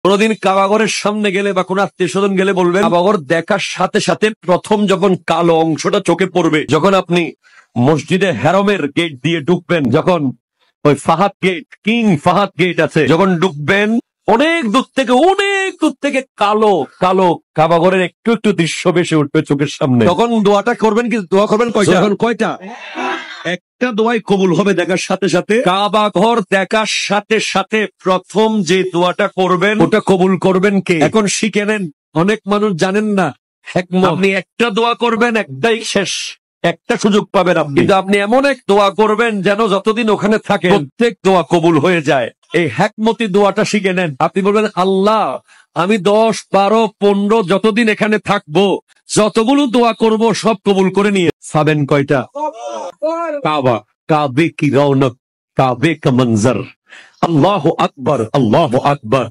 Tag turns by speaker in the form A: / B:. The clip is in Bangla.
A: কোনদিন কাবাগরের সামনে গেলে বা কোন আত্মীয় স্বজন গেলে বলবেন, কাবাগর দেখার সাথে সাথে প্রথম যখন কালো অংশটা চোখে পড়বে, যখন আপনি মসজিদে হেরমের গেট দিয়ে ঢুকবেন, যখন ওই Fahad gate, King Fahad gate আছে, যখন ঢুকবেন অনেক দূর থেকে কালো কালো কাবাগরের একটু একটু দৃশ্য ভেসে উঠবে চোখের সামনে। তখন দোয়াটা করবেন, কিন্তু দোয়া করবেন কয়টা? এখন কয়টা? একটা দোয়াই কবুল হবে দেখার সাথে সাথে। কাবা ঘর দেখার সাথে সাথে প্রথম যে দোয়াটা করবেন ওটা কবুল করবেন কে? এখন শিখে নেন, অনেক মানুষ জানেন না। আপনি একটা দোয়া করবেন, একটাই শেষ, একটা সুযোগ পাবেন আপনি, কিন্তু আপনি এমন এক দোয়া করবেন যেন যতদিন ওখানে থাকে প্রত্যেক দোয়া কবুল হয়ে যায়। এই হ্যাকমতি দোয়াটা শিখে নেন। আপনি বলবেন, আল্লাহ আমি 10, 12, 15 যতদিন এখানে থাকবো, যতগুলো দোয়া করব সব কবুল করে নিয়ে পাবেন। কয়টা? কাবা, কাবে কি রৌনক, কাবে কা মঞ্জর, আল্লাহু আকবার, আল্লাহু আকবার।